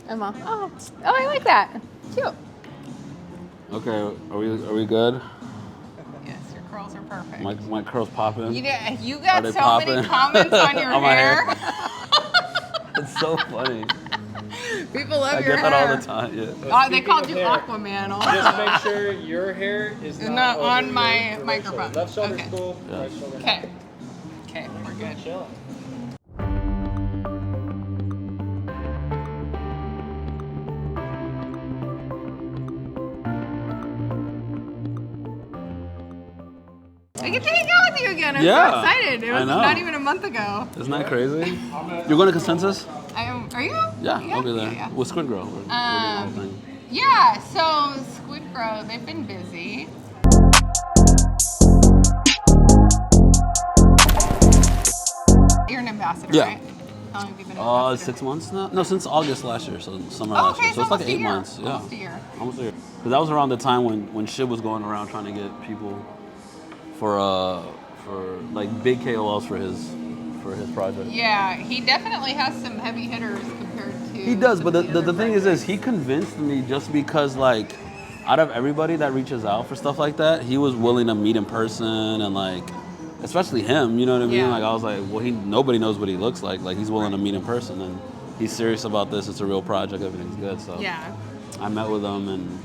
Emma. Oh, I like that. Cute. Okay, are we good? Yes, your curls are perfect. My curls popping. You got so many comments on your On my hair. It's so funny. People love I your get that hair. all the time. Yeah. They called you Aquaman also. Just make sure your hair is not over on my your right microphone. shoulder. Left shoulder's Okay. cool, Yeah. right shoulder. Okay. Okay, we're good. Chill. I get to hang out with you again. I'm so excited. It was not even a month ago. Isn't that crazy? You're going to Consensus? I am. Are you? Yeah, I'll be there. Yeah. With SquidGrow. We're doing the whole thing. Yeah, so SquidGrow, they've been busy. You're an ambassador, right? How long have you been an ambassador? 6 months now? No, since August last year, so summer Oh, last okay, year. So it's like almost 8 a year. months. Yeah. Almost a year. Almost a year. Because that was around the time when shit was going around trying to get people for like big KOLs for his project. Yeah, he definitely has some heavy hitters compared to. He does, but some of the other thing is projects. he convinced me just because like out of everybody that reaches out for stuff like that, he was willing to meet in person and like especially him, you know what I mean? Yeah. Like I was like, well, nobody knows what he looks like. Like he's willing to meet in person and he's serious about this. It's a real project. Everything's good. So Yeah. I met with him and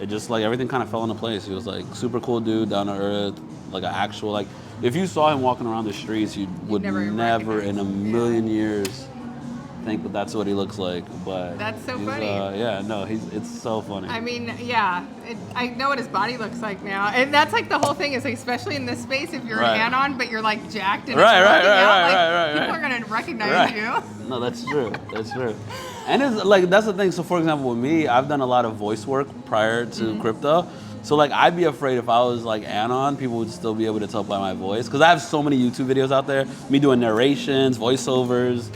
it just like everything kind of fell into place. He was like super cool dude, down to earth, like an actual like. If you saw him walking around the streets, you would never never in a recognize him. million years think that that's what he looks like. But That's so he's, funny. It's so funny. I mean, yeah, I know what his body looks like now, and that's like the whole thing is, like, especially in this space, if you're Right. an anon, but you're like jacked and Right, it's right, working right, out, right, like, right, right, people right. are gonna recognize Right. you. No, that's true. That's true. And it's like that's the thing. So for example, with me, I've done a lot of voice work prior to crypto. So like I'd be afraid if I was like anon, people would still be able to tell by my voice because I have so many YouTube videos out there, me doing narrations, voiceovers,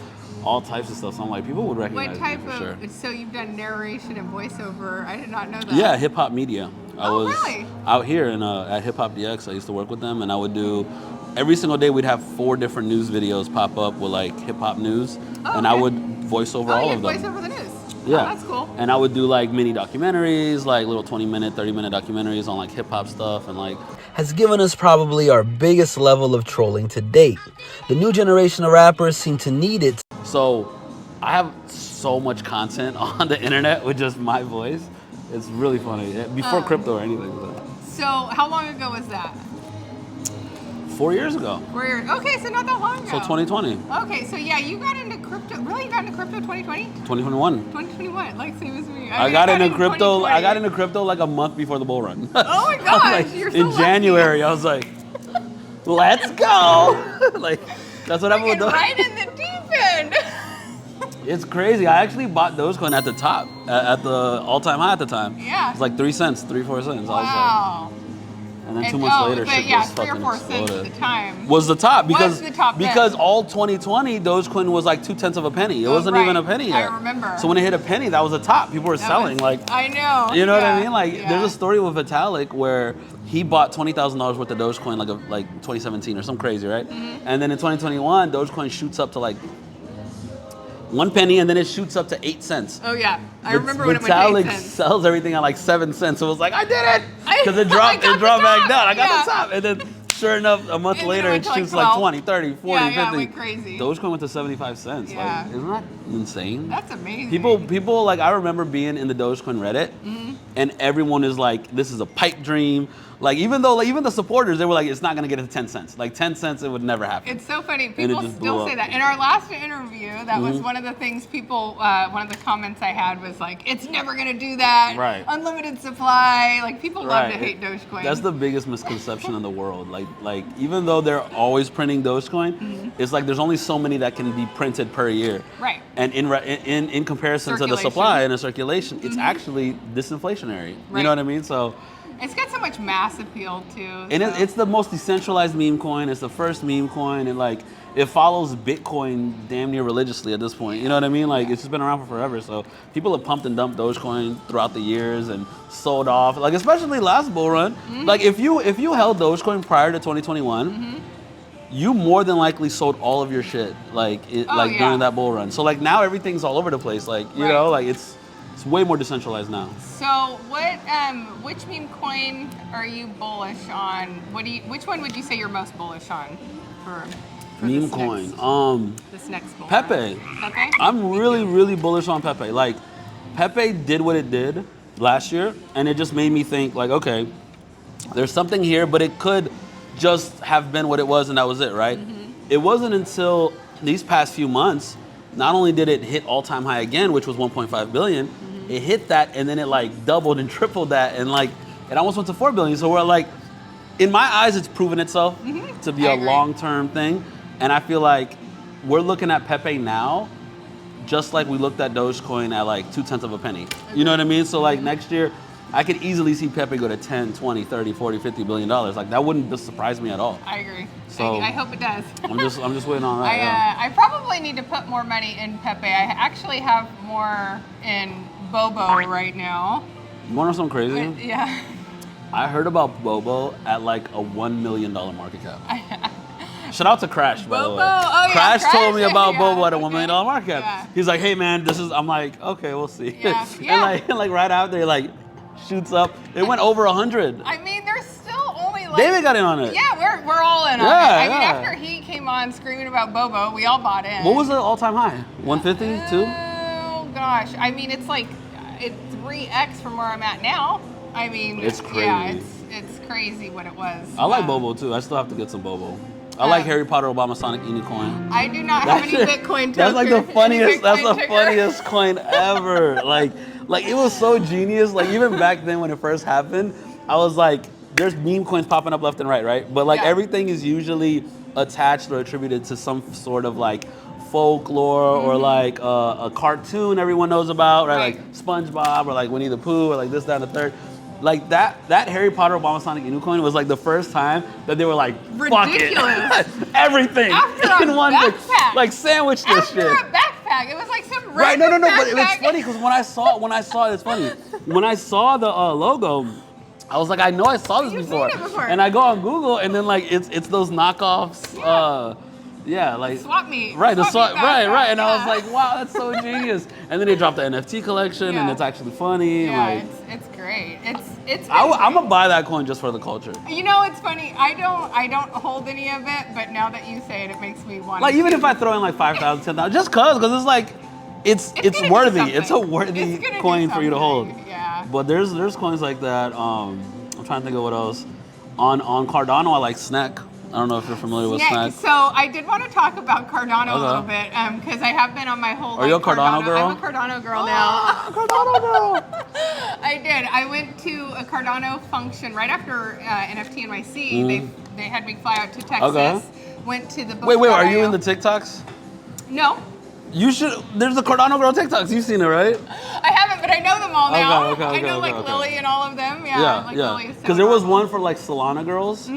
all types of stuff. So I'm like, people would recognize What type me for of? sure. So you've done narration and voiceover. I did not know that. Yeah, HipHop Media. I Oh, was really? out here at HipHop DX. I used to work with them, and I would do every single day. We'd have 4 different news videos pop up with like hip hop news, Oh, and I okay. would voice over all you of them. voice over the news. Yeah, Oh, that's cool. And I would do like mini documentaries, like little 20-minute, 30-minute documentaries on like hip hop stuff, and like has given us probably our biggest level of trolling to date. The new generation of rappers seem to need it. so. I have so much content on the internet with just my voice. It's really funny. Before crypto or anything. So how long ago was that? 4 years ago. 4 years. Okay, so not that long ago. So 2020, Okay, so yeah, you got into crypto. Really, you got into crypto 2020? 2021. 2021, like same as me. I got into in crypto. 2020. I got into crypto like a month before the bull run. Oh my gosh, Like, you're so in lucky. January, I was like, "Let's go!" Like that's what happened with Freaking those. right in the deep end. It's crazy. I actually bought Dogecoin at the top, at the all-time high at the time. Yeah. It's like 3 cents, 3-4 cents. Wow. And then 2 months later, but shit yeah, just 3 or fucking 4 cents at exploded. the time. Was the top because the top then. because all 2020 Dogecoin was like 2/10 of a penny. It wasn't right. even a penny I yet. remember. So when it hit a penny, that was the top. People were That selling was- like. I know. You know what I yeah, mean? Like, yeah. there's a story with Vitalik where he bought $20,000 worth of Dogecoin like 2017 or something crazy, right? Mm-hmm. And then in 2021, Dogecoin shoots up to like 1 penny, and then it shoots up to 8 cents. Oh yeah, I remember when it went to Vitalik 8 cents. sells everything at like 7 cents. So it was like, I did it! I- Because it I dropped, got it dropped the back top, down. I got yeah. the top. And then sure enough, a month And then it later, went it to, like, shoots like 12. 20, 30, 40, Yeah, 50. yeah, it went crazy. Dogecoin went to 75 cents. Yeah. Like, isn't that insane? That's amazing. People like, I remember being in the Dogecoin Reddit, and everyone is like, this is a pipe dream. Like, even though, like, even the supporters, they were like, it's not gonna get to 10 cents. Like, 10 cents, it would never happen. It's so funny. it People just still blew say up. that. In our last interview, that was one of the things people, one of the comments I had was like, it's never going to do that. Right. Unlimited supply. Like, people love to hate Dogecoin. That's the biggest misconception in the world. Like even though they're always printing Dogecoin, it's like there's only so many that can be printed per year. Right. And in comparison to the Circulation. supply and the circulation, it's actually disinflationary. You Right. know what I mean? So. It's got so much mass appeal, too. And so. it's the most decentralized meme coin. It's the first meme coin, and like it follows Bitcoin damn near religiously at this point. You know what I mean? Like it's just been around for forever. So people have pumped and dumped Dogecoin throughout the years and sold off. Like especially last bull run. Like if you held Dogecoin prior to 2021, you more than likely sold all of your shit during that bull run. So like now everything's all over the place. Like you know, like it's way more decentralized now. So what? Which meme coin are you bullish on? Which one would you say you're most bullish on for meme coin? This next bull Pepe. run? Pepe. I'm really bullish on Pepe. Like Pepe did what it did last year, and it just made me think like, okay, there's something here, but it could just have been what it was, and that was it, right? It wasn't until these past few months, not only did it hit all-time high again, which was 1.5 billion, it hit that, and then it like doubled and tripled that, and like it almost went to 4 billion. So we're like, in my eyes, it's proven itself to be a long-term thing, and I feel like we're looking at Pepe now, just like we looked at Dogecoin at like 0.2 of a penny. You know what I mean? So like next year, I could easily see Pepe go to 10, 20, 30, 40, 50 billion dollars. Like that wouldn't just surprise me at all. I agree. So I hope it does. I'm just waiting on that. I probably need to put more money in Pepe. I actually have more in Bobo right now. You want to know something crazy? Yeah. I heard about Bobo at like a $1 million market cap. Shout out to Crash, by the way. Oh, yeah, Crash told me about yeah, Bobo at a $1 million market cap. Yeah. He's like, hey man, this is, I'm like, okay, we'll see. Yeah. and like right after, like shoots up. It went over 100. I mean, there's still only like... David got in on it. Yeah, we're all in on it. I mean, after he came on screaming about Bobo, we all bought in. What was the all-time high? 150, too? Oh, gosh. I mean, it's like, it's 3x from where I'm at now. I mean... It's crazy. Yeah, it's crazy what it was. I like Bobo, too. I still have to get some Bobo. I like Harry Potter Obama Sonic Unicorn. I do not have any Bitcoin token. That's like the funniest coin ever. Like it was so genius. Like even back then when it first happened, I was like, there's meme coins popping up left and right? But like everything is usually attached or attributed to some sort of like folklore or like a cartoon everyone knows about, right? Like SpongeBob or like Winnie the Pooh or like this, that, and the third. Like that Harry Potter Obama Sonic Unicorn was like the first time that they were like, fuck it. Everything in one backpack. like sandwich this After shit. a backpack. It was like some Right, random no, backpack. but it was funny because when I saw it's funny. When I saw the logo, I was like, I know I saw this before. Seen it before. And I go on Google and then like it's those knockoffs. Like swap meet. Right, right. And I was Yeah. like, wow, that's so genious. And then they dropped the NFT collection, and it's actually funny. Yeah, and like, it's great. It's. I'm gonna buy that coin just for the culture. You know, it's funny. I don't hold any of it, but now that you say it, it makes me want. Like even if I throw in like 5,000, 10,000, just because it's like it's worthy. It's a worthy coin for you to hold. Yeah. But there's coins like that. I'm trying to think of what else. On Cardano, I like Snack. I don't know if you're familiar with Snack. So I did want to talk about Cardano a little bit because I have been on my whole. Are you a Cardano girl? I'm a Cardano girl now. Cardano girl. I did. I went to a Cardano function right after NFT NYC. They had me fly out to Texas. Went to the book. Wait, are you in the TikToks? No. You should. There's the Cardano Girl TikToks. You've seen it, right? I haven't, but I know them all now. Okay, I know Lily and all of them. Yeah. Lily is so Because there was adorable. one for like Solana girls.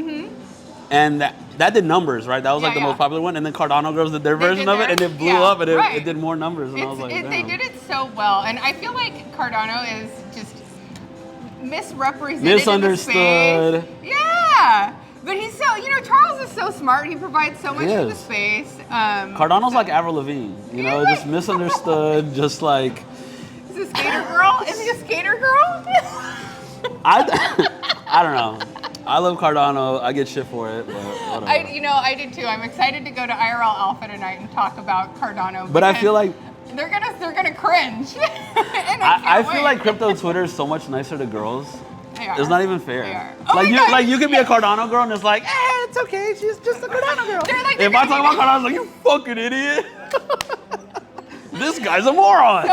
And that did numbers, right? That was like the most popular one. And then Cardano Girls did their version of it, and it blew up, and it did more numbers. And I was like, they did it so well. And I feel like Cardano is just misrepresented misunderstood. in the space. Yeah. But he's so, Charles is so smart. He provides so much for the space. Cardano's like Avril Lavigne, just misunderstood, just like. Is he a skater girl? Is he a skater girl? I don't know. I love Cardano. I get shit for it, but whatever. I did too. I'm excited to go to IRL Alpha tonight and talk about Cardano. But I feel like they're gonna cringe. And I feel like crypto Twitter is so much nicer to girls. They are. It's not even fair. They are. Oh You can be a Cardano girl and it's like, it's okay. She's just a Cardano girl. If I talk about Cardano, I'm like, you fucking idiot. This guy's a moron.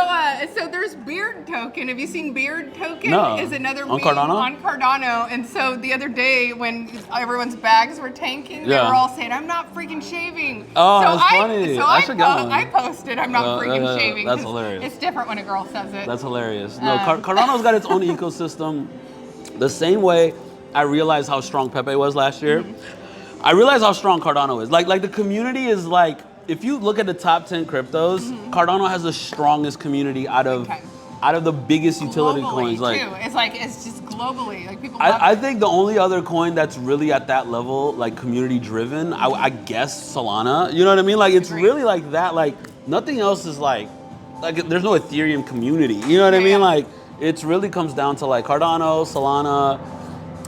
So there's Beard Token. Have you seen Beard Token? No. Is another On meme Cardano? on Cardano. And so the other day when everyone's bags were tanking, they were all saying, "I'm not freaking shaving." Oh, that's funny. So I should get one. I posted, "I'm not freaking shaving." That's hilarious. It's different when a girl says it. That's hilarious. No, Cardano's got its own ecosystem. The same way I realized how strong Pepe was last year, I realized how strong Cardano is. Like the community is like, if you look at the top 10 cryptos, Cardano has the strongest community out of the biggest utility Globally, coins. Like, too. It's just global. globally. Like people love I it. think the only other coin that's really at that level, like community driven, I guess Solana. You know what I mean? Like it's Agreed. really like that. Like nothing else is like there's no Ethereum community. You know what I mean? Yeah. Like it's really comes down to like Cardano, Solana,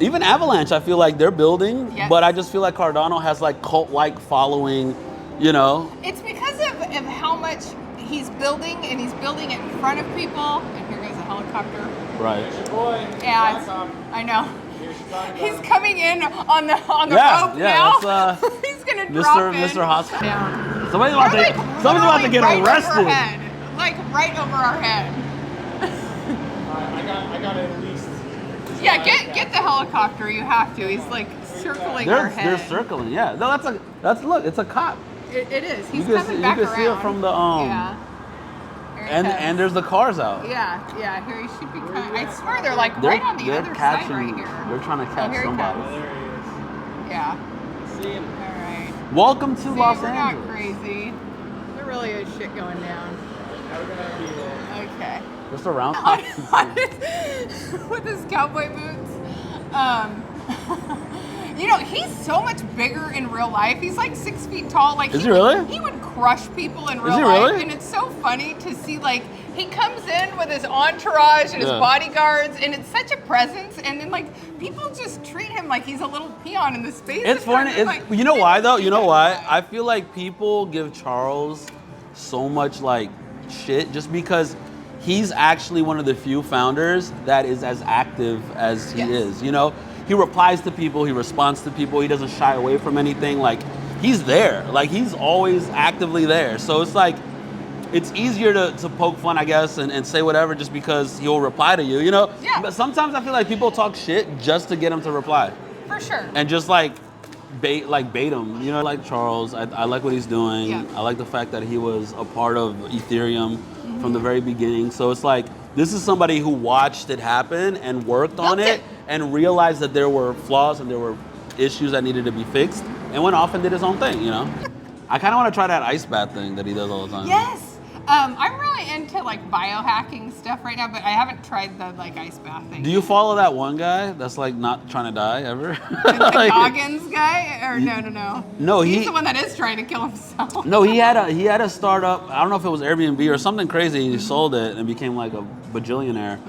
even Avalanche. I feel like they're building, Yes. but I just feel like Cardano has like cult-like following. You know? It's because of how much he's building, and he's building it in front of people. And here goes a helicopter. Right. Boy, Yeah, back off. I know. Here's Chicago. He's coming in on the Yeah, rope yeah, now. that's, He's gonna drop in. Mr. Hospital. Down. Somebody's about They're, to somebody's about to literally get right over our arrested. head. Like right over our head. I got at least. Yeah, get the helicopter. You have to. He's like circling our head. They're circling. Yeah. No, that's look. It's a cop. It is. He's You can coming see- back you can around. see it from the, Yeah. There he comes. And there's the cars out. Yeah. Here he should be coming. I swear they're like They're, right on the they're other catching. side right here. They're trying to catch here he somebody. comes. There he Yeah. is. See him. All right. Welcome to See, Los we're Angeles. not crazy. There really is shit going down. Now we're gonna be there. Okay. Just around. With his cowboy boots. You know, he's so much bigger in real life. He's like 6 feet tall. Like Is he really? He would crush people in real he life. really? And it's so funny to see, like, he comes in with his entourage and his Yeah. bodyguards, and it's such a presence. And then, like, people just treat him like he's a little peon in the space. It's funny. I'm like, You know why though? You know why? I feel like people give Charles so much like shit just because he's actually one of the few founders that is as active as he Yes. is. You know, he replies to people, he responds to people, he doesn't shy away from anything. Like he's there. Like he's always actively there. So it's like it's easier to poke fun, I guess, and say whatever just because he'll reply to you, you know? Yeah. But sometimes I feel like people talk shit just to get him to reply. For sure. And just like bait him, you know, like Charles. I like what he's doing. Yeah. I like the fact that he was a part of Ethereum from the very beginning. So it's like this is somebody who watched it happen and worked on Built it it. and realized that there were flaws and there were issues that needed to be fixed and went off and did his own thing, you know. I kind of want to try that ice bath thing that he does all the time. Yes. I'm really into like biohacking stuff right now, but I haven't tried the like ice bath thing. Do you follow that one guy that's like not trying to die ever? The Like- Goggins guy? Or no. No, He's he- the one that is trying to kill himself. No, he had a startup. I don't know if it was Airbnb or something crazy. He sold it and became like a bajillionaire,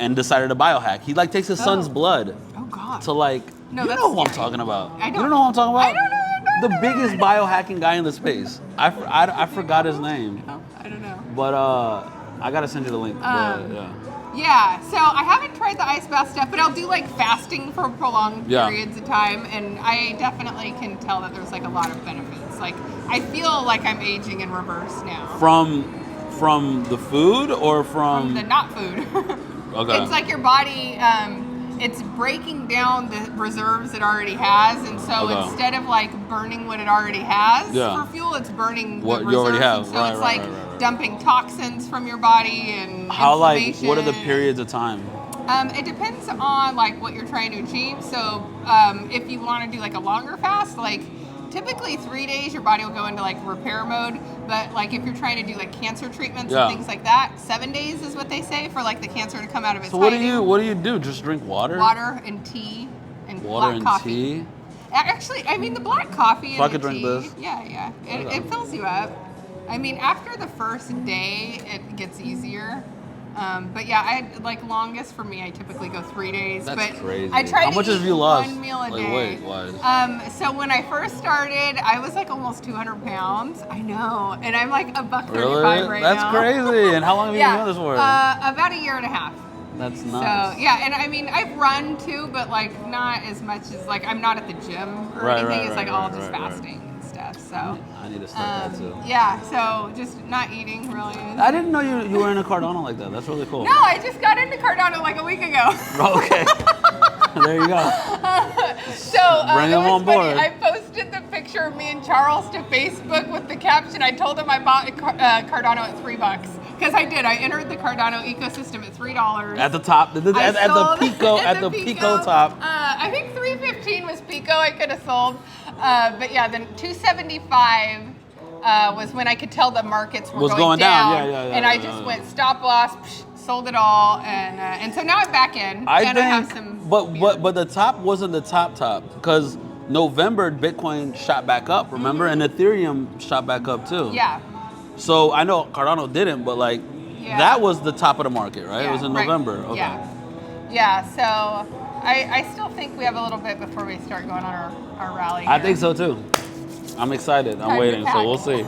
and decided to biohack. He like takes his son's Oh. blood Oh God. to like. No, you that's know who I'm scary. talking about. I don't. You don't know who I'm talking about. I don't know. The biggest biohacking guy in the space. I forgot his name, Oh, I don't know. but I gotta send you the link. But, yeah. Yeah, so I haven't tried the ice bath stuff, but I'll do like fasting for prolonged Yeah. periods of time, and I definitely can tell that there's like a lot of benefits. Like I feel like I'm aging in reverse now. From the food or from The not food. Okay. It's like your body, it's breaking down the reserves it already has, and so Okay. instead of like burning what it already has Yeah. for fuel, it's burning What the you reserves. already have. And so Right, it's right, like right. dumping toxins from your body and how like inflammation. what are the periods of time? It depends on like what you're trying to achieve. So if you want to do like a longer fast, like typically 3 days, your body will go into like repair mode. But like if you're trying to do like cancer treatments Yeah. and things like that, 7 days is what they say for like the cancer to come out of its So what hiding. do you do? Just drink water? Water and tea and Water black and coffee. tea. Actually, I mean the black coffee So I and could the drink tea. this? Yeah. Okay. It fills you up. I mean, after the first day, it gets easier. But yeah, I like longest for me. I typically go 3 days. That's but crazy. I try How to much eat have you lost? one meal a Like, day. weight-wise? So when I first started, I was like almost 200 pounds. I know, and I'm like $1.35 Really? right That's now. crazy. And how long have you Yeah, been doing this for? about a year and a half. That's So nice. yeah, and I mean I've run too, but like not as much as like I'm not at the gym or Right, anything. right, it's like right, all right, just right, right. fasting and stuff. So I need to start that too. yeah, so just not eating really. I didn't know you were in a Cardano like that. That's really cool. No, I just got into Cardano like a week ago. Okay. There you go. So Bring it him was on funny. board. I posted the picture of me and Charles to Facebook with the caption. I told him I bought Cardano at $3 because I did. I entered the Cardano ecosystem at $3. At the top, at the pico, at the pico top. I think 315 was pico. I could have sold, but yeah, then 275 was when I could tell the markets were Was going down. Yeah, and I just went stop loss, sold it all, and so now I'm back in. I and I have think, some. but the top wasn't the top because November Bitcoin shot back up, remember, and Ethereum shot back up too. Yeah. So I know Cardano didn't, but like that was the top of the market, right? Yeah, It was in right. November. Okay. Yeah. So I still think we have a little bit before we start going on our rally. I here. think so too. I'm excited. I'm Time to waiting. So pack. we'll see.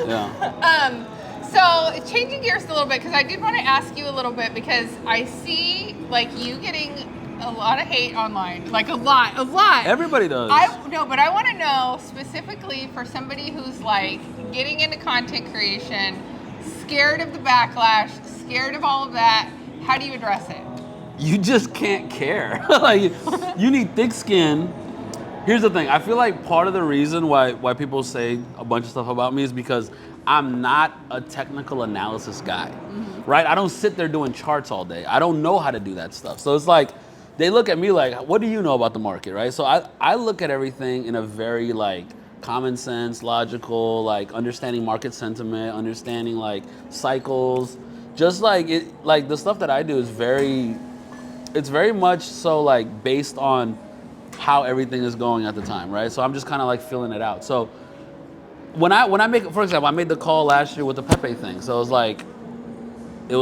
Yeah. So changing gears a little bit, because I did want to ask you a little bit, because I see like you getting a lot of hate online, like a lot. Everybody does. But I want to know specifically for somebody who's like getting into content creation, scared of the backlash, scared of all of that. How do you address it? You just can't care. Like you need thick skin. Here's the thing. I feel like part of the reason why people say a bunch of stuff about me is because I'm not a technical analysis guy, right? I don't sit there doing charts all day. I don't know how to do that stuff. So it's like, they look at me like, what do you know about the market, right? So I look at everything in a very like common sense, logical, like understanding market sentiment, understanding like cycles. Just like it, like the stuff that I do is it's very much so like based on how everything is going at the time, right? So I'm just kind of like filling it out. So when I make, for example, I made the call last year with the Pepe thing. So it was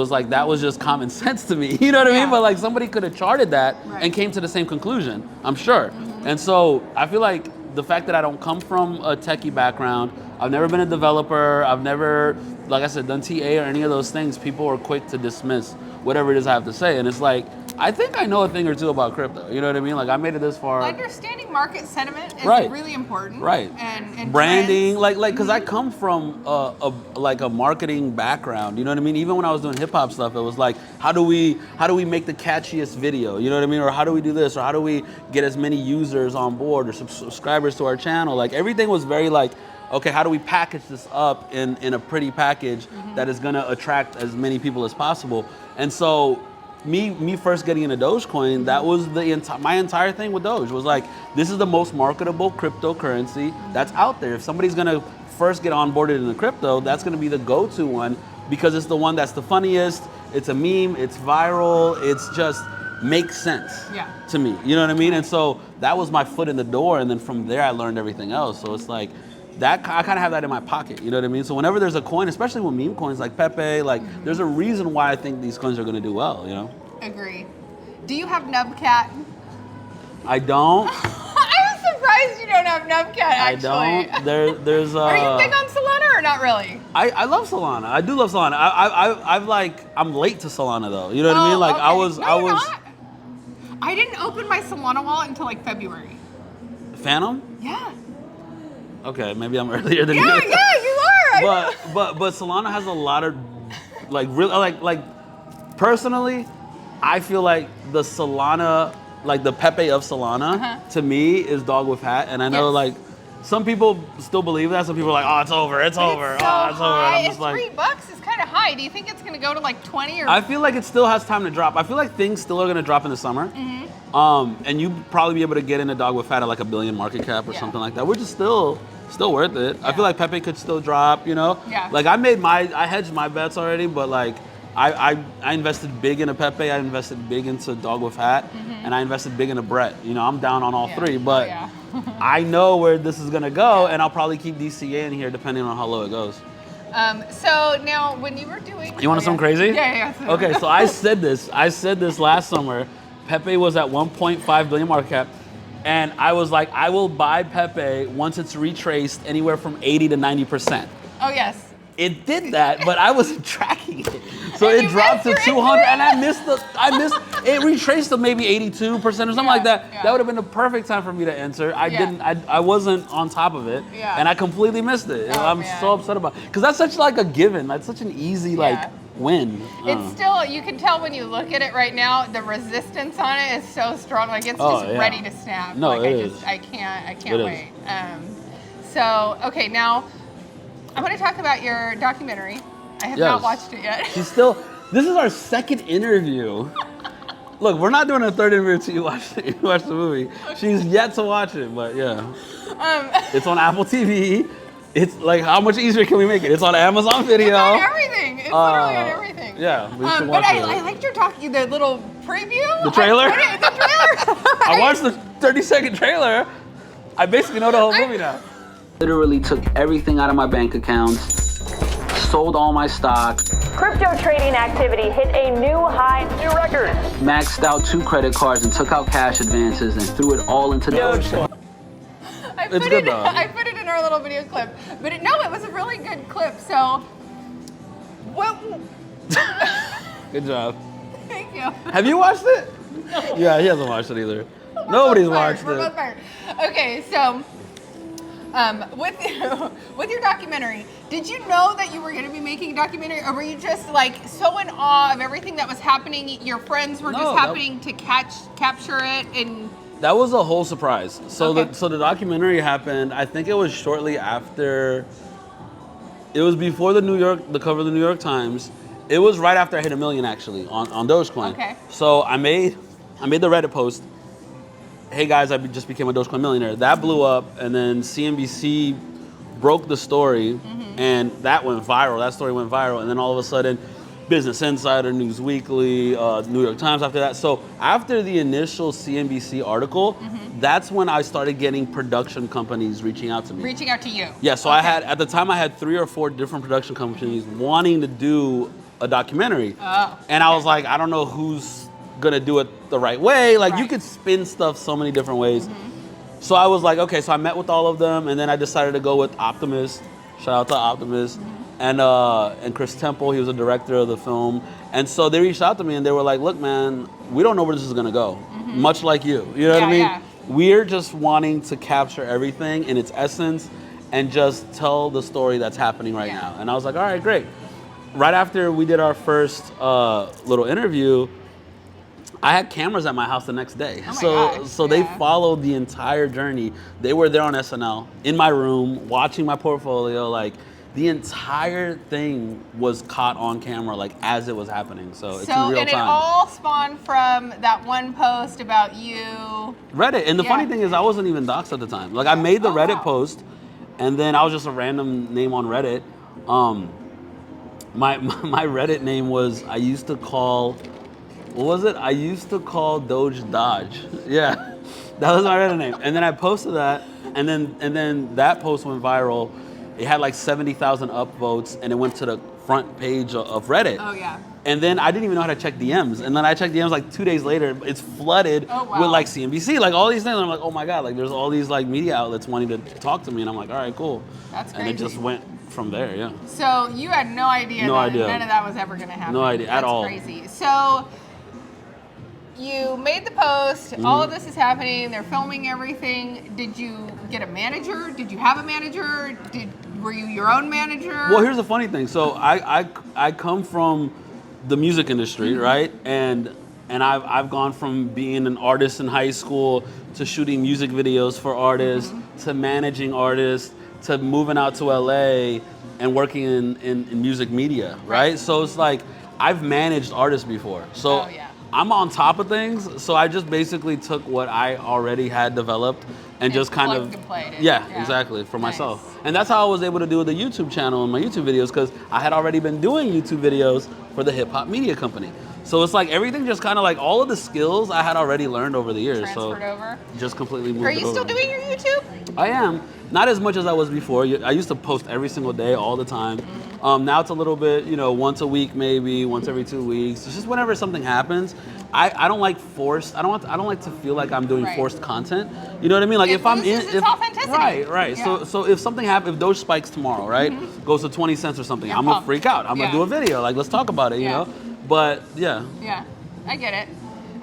like that was just common sense to me. You know what I mean? But like somebody could have charted that and came to the same conclusion, I'm sure. And so I feel like the fact that I don't come from a techie background, I've never been a developer, I've never, like I said, done TA or any of those things, people are quick to dismiss whatever it is I have to say. And it's like, I think I know a thing or two about crypto. You know what I mean? Like I made it this far. Understanding market sentiment is really important. Right. And branding, trends. like, cause I come from a marketing background. You know what I mean? Even when I was doing hip hop stuff, it was like, how do we make the catchiest video? You know what I mean? Or how do we do this? Or how do we get as many users on board or subscribers to our channel? Like everything was very like, okay, how do we package this up in a pretty package that is gonna attract as many people as possible? And so me first getting into Dogecoin, that was my entire thing with Doge was like, this is the most marketable cryptocurrency that's out there. If somebody's gonna first get onboarded into crypto, that's gonna be the go-to one because it's the one that's the funniest, it's a meme, it's viral, it's just makes sense to me. You know what I mean? And so that was my foot in the door, and then from there I learned everything else. So it's like, that I kind of have that in my pocket, you know what I mean? So whenever there's a coin, especially with meme coins like Pepe, like there's a reason why I think these coins are going to do well, you know? Agree. Do you have Nubcat? I don't. I'm surprised you don't have Nubcat, actually. I don't. There's Are you big on Solana or not really? I love Solana. I do love Solana. I'm late to Solana though. You know what I mean? Like okay. I was. Not. I didn't open my Solana wallet until like February. Phantom? Yeah. Okay, maybe I'm earlier than you. Yeah, you are. But Solana has a lot of like real like personally, I feel like the Solana, like the Pepe of Solana, to me is dog with hat, and I know like some people still believe that. Some people are like, oh, it's over. It's so over. And I'm just like, $3 is kind of high. Do you think it's going to go to like 20 or? I feel like it still has time to drop. I feel like things still are going to drop in the summer. And you'd probably be able to get in a dog with fat at like $1 billion market cap or something like that, which is still worth it. I feel like Pepe could still drop, you know? Yeah. Like I hedged my bets already, but like I invested big into Pepe, I invested big into dog with hat, and I invested big into Brett. You know, I'm down on all three, but I know where this is gonna go, and I'll probably keep DCA in here depending on how low it goes. So now when you were doing... You want something crazy? Yeah. Okay, so I said this last summer. Pepe was at 1.5 billion market cap, and I was like, I will buy Pepe once it's retraced anywhere from 80 to 90%. Oh, yes. It did that, but I wasn't tracking it. So And it you dropped to missed your 200, and I missed it retraced to maybe 82% or something like that. Yeah. That would have been the perfect time for me to enter. I wasn't on top of it, and I completely missed it. Oh, I'm so upset about it. Because that's such like a given. That's such an easy win. It's still, you can tell when you look at it right now, the resistance on it is so strong. Like it's just ready to snap. No, like it is. I can't wait. So, okay, now I'm going to talk about your documentary. I have not watched it yet. This is our second interview. Look, we're not doing a third interview until you watch the movie. She's yet to watch it, but yeah. It's on Apple TV. It's like, how much easier can we make it? It's on Amazon Video. It's on everything. It's literally on everything. Yeah, we should but watch it. I liked your the little preview. The trailer? The trailer. I watched the 30-second trailer. I basically know the whole movie now. Literally took everything out of my bank accounts, sold all my stock, Crypto trading activity hit a new high, new record. maxed out 2 credit cards and took out cash advances and threw it all into Dogecoin. I It's good though. I put it in our little video clip, but it was a really good clip. So, what? Good job. Thank you. Have you watched it? Yeah, he hasn't watched it either. Nobody's watched We're it. both fired. Okay, so with your documentary, did you know that you were going to be making a documentary, or were you just like so in awe of everything that was happening? Your friends were just happening to capture it, and that was a whole surprise. So Okay. the documentary happened. I think it was shortly after. It was before the cover of the New York Times. It was right after I hit $1 million actually on Dogecoin. Okay. So I made the Reddit post. Hey guys, I just became a Dogecoin millionaire. That blew up, and then CNBC broke the story, and that went viral. That story went viral, and then all of a sudden, Business Insider, News Weekly, New York Times after that. So after the initial CNBC article, that's when I started getting production companies reaching out to me. reaching out to you. Yeah, so at the time I had 3 or 4 different production companies wanting to do a documentary. Oh, and I was like, I don't know who's gonna do it the right way. Like you Right. could spin stuff so many different ways. So I was like, okay, so I met with all of them, and then I decided to go with Optimist. Shout out to Optimist. And Chris Temple, he was a director of the film. And so they reached out to me and they were like, look man, we don't know where this is gonna go. Much like you. You know what I mean? Yeah. We're just wanting to capture everything in its essence and just tell the story that's happening right Yeah. now. And I was like, all right, great. Right after we did our first little interview, I had cameras at my house the next day. Oh my gosh, So they yeah. followed the entire journey. They were there on SNL, in my room, watching my portfolio. Like the entire thing was caught on camera, like as it was happening. So it's in real and time. it all spawned from that one post about you. Reddit. And the Yeah. funny thing is I wasn't even doxxed at the time. Like I made the Oh, Reddit wow. post, and then I was just a random name on Reddit. My Reddit name was, I used to call, what was it? I used to call Doge Dodge. Yeah, that was my Reddit name. And then I posted that, and then that post went viral. It had like 70,000 upvotes, and it went to the front page of Reddit. Oh yeah. And then I didn't even know how to check DMs. And then I checked DMs like 2 days later. It's flooded Oh, wow. with like CNBC, like all these things. And I'm like, oh my God, like there's all these like media outlets wanting to talk to me. And I'm like, all right, cool. That's And it crazy. just went from there, yeah. So you had no idea No that idea. none of that was ever going to happen. No idea at That's all. Crazy. So you made the post. Mm-hmm. All of this is happening. They're filming everything. Did you get a manager? Did you have a manager? Were you your own manager? Well, here's the funny thing. So I come from the music industry, right? And I've gone from being an artist in high school to shooting music videos for artists to managing artists to moving out to LA and working in music media, right? So it's like I've managed artists before. So Oh, yeah. I'm on top of things. So I just basically took what I already had developed and just kind plugged of and played it. yeah, Yeah. exactly, for Nice. myself. And that's how I was able to do the YouTube channel and my YouTube videos, because I had already been doing YouTube videos for the hip hop media company. So it's like everything just kind of like all of the skills I had already learned over the years. Transferred over. Just completely moved Are it you still over. doing your YouTube? I am. Not as much as I was before. I used to post every single day, all the time. Now it's a little bit, once a week maybe, once every 2 weeks. It's just whenever something happens. I don't like forced. I don't like to feel like I'm doing Right. forced content. You know what I mean? Like It if I'm loses its authenticity. right. Yeah. So if something happens, if Doge spikes tomorrow, right, goes to 20 cents or something, You're I'm gonna pumped. freak out. I'm Yeah. gonna do a video. Like let's talk about it. You Yeah. know. But yeah. Yeah, I get it.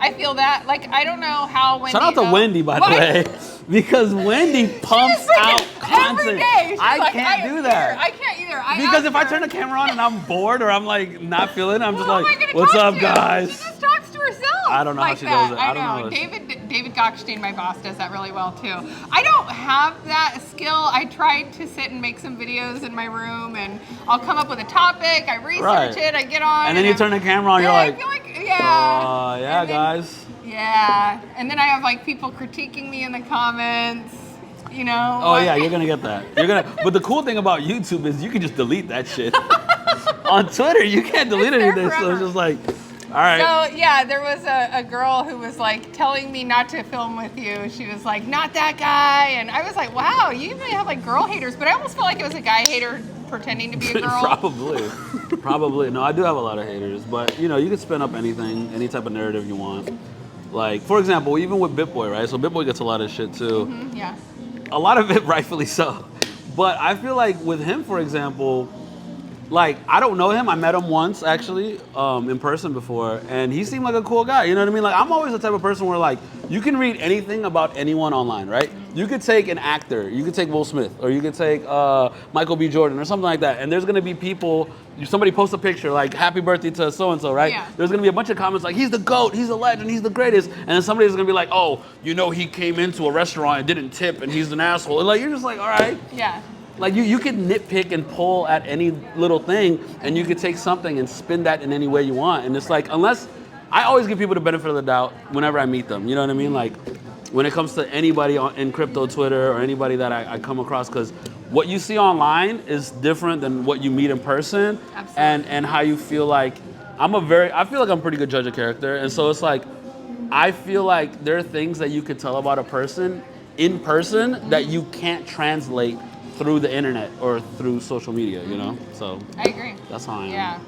I feel that. Like, I don't know how Wendy... Shout out to Wendy, by the What? way, because Wendy pumps She's freaking out content. every day. She's I like, can't am do that. here. I can't either. Because asked if I her, turn the camera on and I'm bored or I'm like not feeling it, I'm just "Who am I like, gonna what's talk up, to?" guys? She just talks to herself. I don't know how like she that. does it. I don't know. David Gokhshtein, my boss, does that really well too. I don't have that skill. I tried to sit and make some videos in my room, and I'll come up with a topic. I research Right. it. I get on, And then you turn the camera on, you're I like, feel like, yeah, yeah, And then- guys. Yeah, and then I have like people critiquing me in the comments. It's you know. Oh yeah, you're gonna get that. But the cool thing about YouTube is you can just delete that shit. On Twitter, you can't delete It's there anything, so it's forever. just like, all right. So yeah, there was a girl who was like telling me not to film with you. She was like, not that guy, and I was like, wow, you even have like girl haters. But I almost felt like it was a guy hater pretending to be a girl. Probably. No, I do have a lot of haters, but you know, you can spin up anything, any type of narrative you want. Like, for example, even with BitBoy, right? So BitBoy gets a lot of shit too. Yeah. A lot of it rightfully so. But I feel like with him, for example, like, I don't know him. I met him once, actually, in person before, and he seemed like a cool guy. You know what I mean? Like, I'm always the type of person where, like, you can read anything about anyone online, right? You could take an actor, you could take Will Smith, or you could take Michael B. Jordan, or something like that, and there's gonna be people, somebody posts a picture, like, happy birthday to so-and-so, right? Yeah. There's gonna be a bunch of comments like, he's the GOAT, he's the legend, he's the greatest, and then somebody's gonna be like, oh, you know, he came into a restaurant and didn't tip, and he's an asshole. And, like, you're just like, all right. Yeah. Like you can nitpick and pull at any little thing, and you could take something and spin that in any way you want. And it's like, unless, I always give people the benefit of the doubt whenever I meet them. You know what I mean? Like when it comes to anybody in crypto Twitter or anybody that I come across, because what you see online is different than what you meet in person. Absolutely. And how you feel like, I feel like I'm a pretty good judge of character. And so it's like, I feel like there are things that you could tell about a person in person that you can't translate through the internet or through social media, you know? So I agree. that's how I am. Yeah.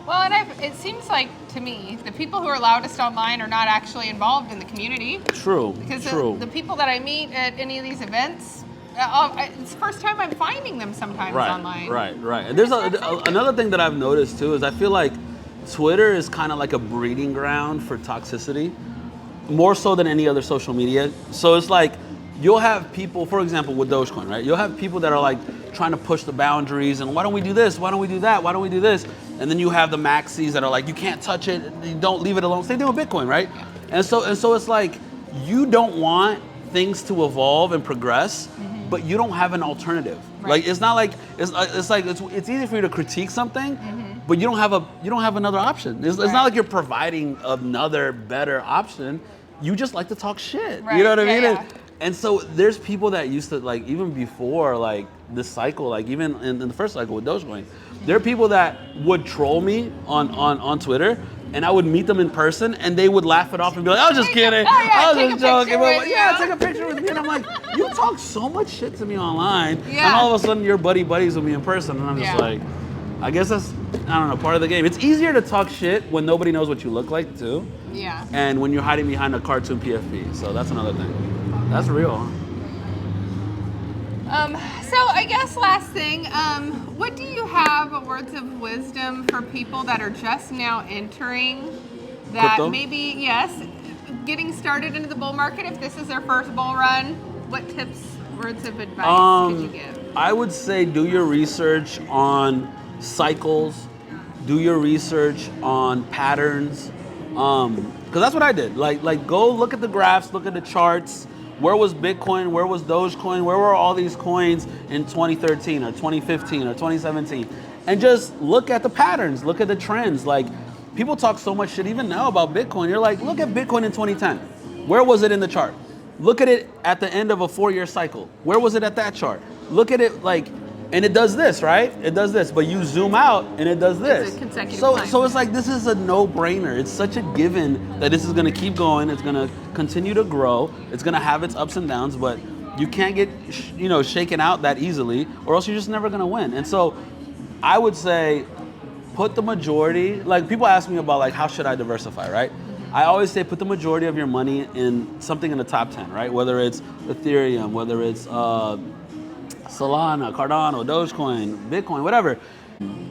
Well, and it seems like to me, the people who are loudest online are not actually involved in the community. True. Because True. the people that I meet at any of these events, it's the first time I'm finding them sometimes online. Right. And there's another thing that I've noticed too is I feel like Twitter is kind of like a breeding ground for toxicity, more so than any other social media. So it's like, you'll have people, for example, with Dogecoin, right? You'll have people that are like trying to push the boundaries and why don't we do this? Why don't we do that? Why don't we do this? And then you have the maxis that are like, you can't touch it, you don't leave it alone. Same thing with Bitcoin, right? And so it's like, you don't want things to evolve and progress, but you don't have an alternative. Right. Like, it's not like, it's easy for you to critique something, but you don't have another option. It's not like you're providing another better option. You just like to talk shit. Right. You know what I mean? Yeah. And so there's people that used to, like, even before like this cycle, like even in the first cycle with Dogecoin, there are people that would troll me on Twitter, and I would meet them in person, and they would laugh it off and be like, I was just kidding. I was just joking. Take a picture with me. And I'm like, you talk so much shit to me online, and all of a sudden you're buddies with me in person. And I'm just like, I guess that's, I don't know, part of the game. It's easier to talk shit when nobody knows what you look like too. Yeah. And when you're hiding behind a cartoon PFP. So that's another thing. That's real. So I guess last thing, what do you have words of wisdom for people that are just now entering that Crypto? maybe, yes, getting started into the bull market, if this is their first bull run, what tips, words of advice could you give? I would say do your research on cycles, do your research on patterns, because that's what I did. Like go look at the graphs, look at the charts. Where was Bitcoin? Where was Dogecoin? Where were all these coins in 2013 or 2015 or 2017? And just look at the patterns, look at the trends. Like, people talk so much shit even now about Bitcoin. You're like, look at Bitcoin in 2010. Where was it in the chart? Look at it at the end of a 4-year cycle. Where was it at that chart? Look at it like, and it does this, right? It does this, but you zoom out and it does this. It's a consecutive so line. so it's like, this is a no-brainer. It's such a given that this is gonna keep going. It's gonna continue to grow. It's gonna have its ups and downs, but you can't get shaken out that easily, or else you're just never gonna win. And so I would say, put the majority, like people ask me about like, how should I diversify, right? I always say put the majority of your money in something in the top 10, right? Whether it's Ethereum, whether it's Solana, Cardano, Dogecoin, Bitcoin, whatever,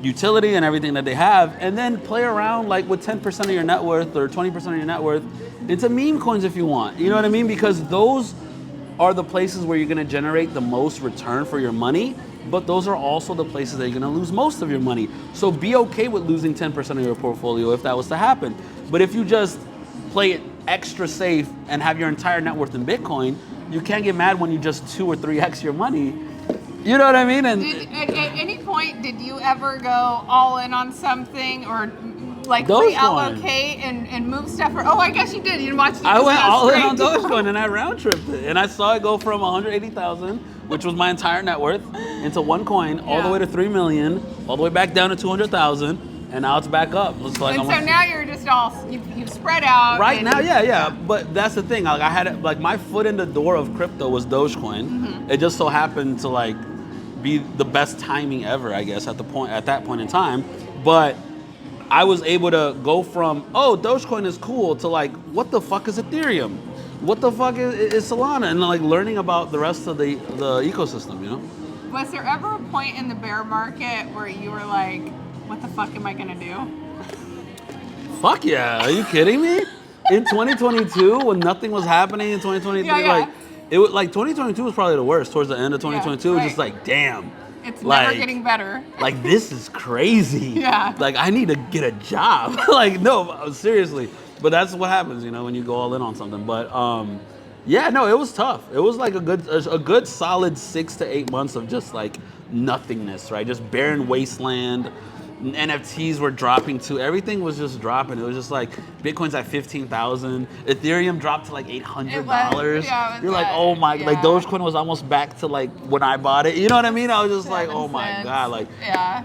utility and everything that they have, and then play around like with 10% of your net worth or 20% of your net worth into meme coins if you want. You know what I mean? Because those are the places where you're gonna generate the most return for your money, but those are also the places that you're gonna lose most of your money. So be okay with losing 10% of your portfolio if that was to happen. But if you just play it extra safe and have your entire net worth in Bitcoin, you can't get mad when you just 2 or 3x your money. You know what I mean? And At any point, did you ever go all in on something, or like Dogecoin. reallocate and move stuff? Oh, I guess you did. You watched it. I just went go all in straight on to- Dogecoin and I round tripped it. And I saw it go from 180,000, which was my entire net worth, into one coin, all the Yeah. way to 3 million, all the way back down to 200,000, and now it's back up. It's like And so almost- now you're just all you've spread out. Right and- now, yeah. But that's the thing. Like I had it, like my foot in the door of crypto was Dogecoin. Mm-hmm. It just so happened to like be the best timing ever, I guess, at that point in time. But I was able to go from Dogecoin is cool to like what the fuck is Ethereum? What the fuck is Solana? And like learning about the rest of the ecosystem, you know? Was there ever a point in the bear market where you were like, what the fuck am I gonna do? Fuck yeah! Are you kidding me? In 2022, when nothing was happening in 2023, Yeah. like it was like 2022 was probably the worst. Towards the end of 2022, it was just right. like, damn, It's like, never getting better. like this is crazy. Yeah. Like I need to get a job. Like no, seriously. But that's what happens, you know, when you go all in on something. But yeah, no, it was tough. It was like a good solid 6 to 8 months of just like nothingness, right? Just barren wasteland. NFTs were dropping too. Everything was just dropping. It was just like Bitcoin's at 15,000. Ethereum dropped to like $800. It was You're like, bad. oh my, like Yeah. Dogecoin was almost back to like when I bought it. You know what I mean? I was just like, 7 oh my cents. God, like. Yeah.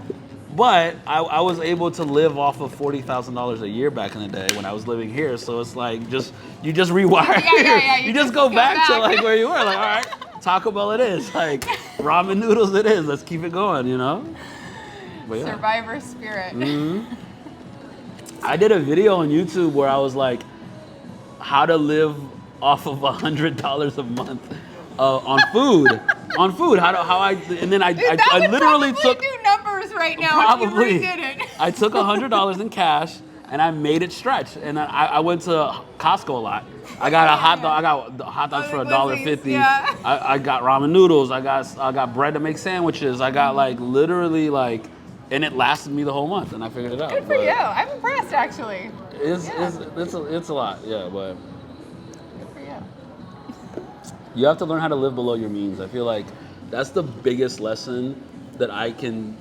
But I was able to live off of $40,000 a year back in the day when I was living here. So it's like you just rewire. Yeah. You just go back to like where you were. Like, all right, Taco Bell it is. Like ramen noodles it is. Let's keep it going, you know? But yeah. Survivor spirit. I did a video on YouTube where I was like, how to live off of $100 a month on food. And then I That would literally probably took. do numbers right now if you Probably. redid it. I took $100 in cash and I made it stretch. And I went to Costco a lot. I got a hot dog. I got the hot dogs for $1.50. Yeah. I got ramen noodles. I got bread to make sandwiches. I got like literally like, and it lasted me the whole month. And I figured it out. Good for you. I'm impressed, actually. It's a lot, yeah. But Good for you. you have to learn how to live below your means. I feel like that's the biggest lesson that I can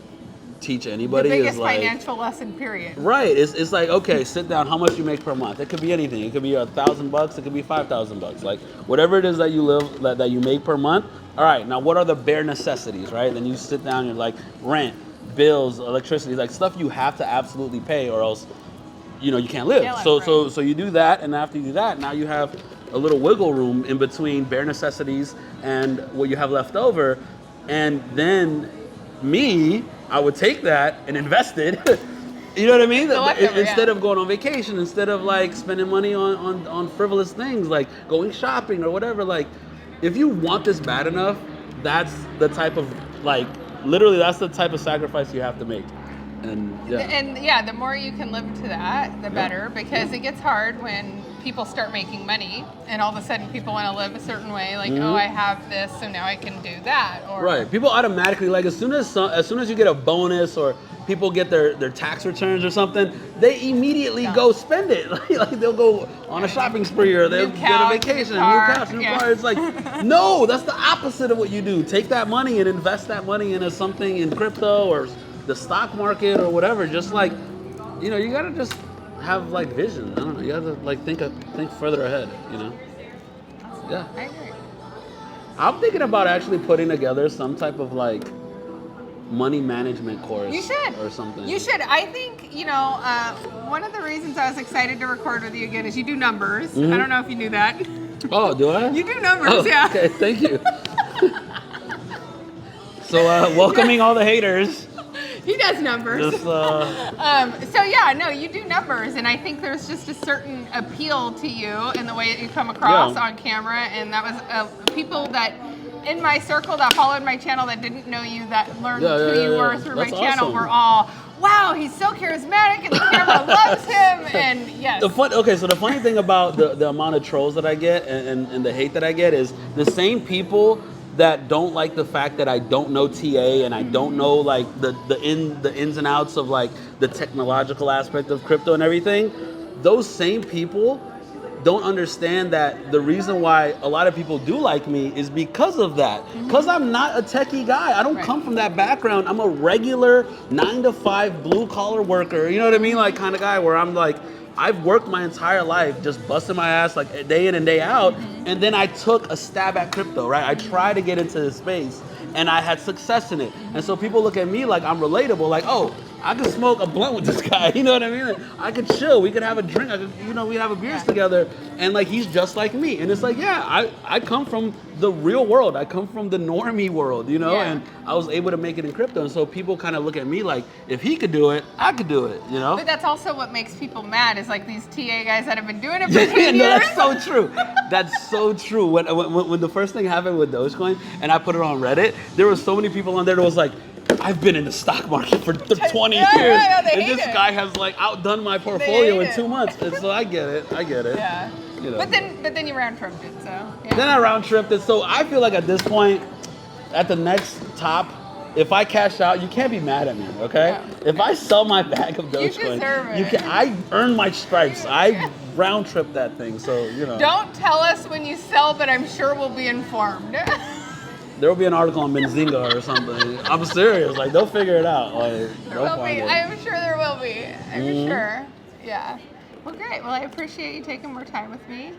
teach anybody. The biggest is like, financial lesson, period. right. It's like, okay, sit down. How much you make per month? It could be anything. It could be $1,000. It could be $5,000. Like whatever it is that you that you make per month. All right. Now, what are the bare necessities? Right. Then you sit down. And you're like rent, bills, electricity, like stuff you have to absolutely pay, or else, you know, you can't live. Yeah, So you do that, and after you do that, now you have a little wiggle room in between bare necessities and what you have left over, and then I would take that and invest it. You know what I mean? Instead of going on vacation, instead of like spending money on frivolous things like going shopping or whatever. Like, if you want this bad enough, that's the type of like literally that's the type of sacrifice you have to make. And yeah. The more you can live to that, the better, because it gets hard when people start making money and all of a sudden people want to live a certain way, like, oh, I have this, so now I can do that. Or right. People automatically, like, as soon as you get a bonus or people get their tax returns or something, they immediately go spend it. Like they'll go on a shopping spree or they'll get a vacation, a new couch, new car. It's like, no, that's the opposite of what you do. Take that money and invest that money into something in crypto or the stock market or whatever. Just like, you know, you gotta just have like vision. I don't know. You have to like think further ahead. You know. Yeah. I agree. I'm thinking about actually putting together some type of like money management course. You should. Or something. You should. I think, you know, one of the reasons I was excited to record with you again is you do numbers. I don't know if you knew that. Oh, do I? You do numbers, Oh, yeah. Okay, thank you. So welcoming all the haters. He does numbers. Just So yeah, no, you do numbers, and I think there's just a certain appeal to you in the way that you come across on camera, and that was people that in my circle that followed my channel that didn't know you, that learned who you were through That's my channel, awesome. were all, wow, he's so charismatic, and the camera loves him, and yes. So the funny thing about the amount of trolls that I get and the hate that I get is the same people that don't like the fact that I don't know TA and I don't know like the ins and outs of like the technological aspect of crypto and everything. Those same people don't understand that the reason why a lot of people do like me is because of that. Because I'm not a techie guy. I don't come from that background. I'm a regular 9-to-5 blue collar worker. You know what I mean? Like kind of guy where I'm like, I've worked my entire life just busting my ass like day in and day out. And then I took a stab at crypto, right? I tried to get into this space and I had success in it. And so people look at me like I'm relatable, like, oh, I could smoke a blunt with this guy, you know what I mean? I could chill, we could have a drink, we'd have a beers together, and like he's just like me. And it's like, yeah, I come from the real world, I come from the normie world, and I was able to make it in crypto. And so people kind of look at me like, if he could do it, I could do it, But that's also what makes people mad, is like these TA guys that have been doing it for 10 years. No, that's so true. That's so true. When the first thing happened with Dogecoin and I put it on Reddit, there were so many people on there that was like, I've been in the stock market for 20 years, and this guy has like outdone my portfolio in 2 months. And so I get it. Yeah. But then you round tripped it, so. Yeah. Then I round tripped it. So I feel like at this point, at the next top, if I cash out, you can't be mad at me, okay? No. If I sell my bag of Dogecoin, I earned my stripes. I round tripped that thing, so Don't tell us when you sell, but I'm sure we'll be informed. There will be an article on Benzinga or something. I'm serious. Like, they'll figure it out. Like, there will be. I'm sure there will be. I'm sure. Yeah. Well, great. Well, I appreciate you taking more time with me.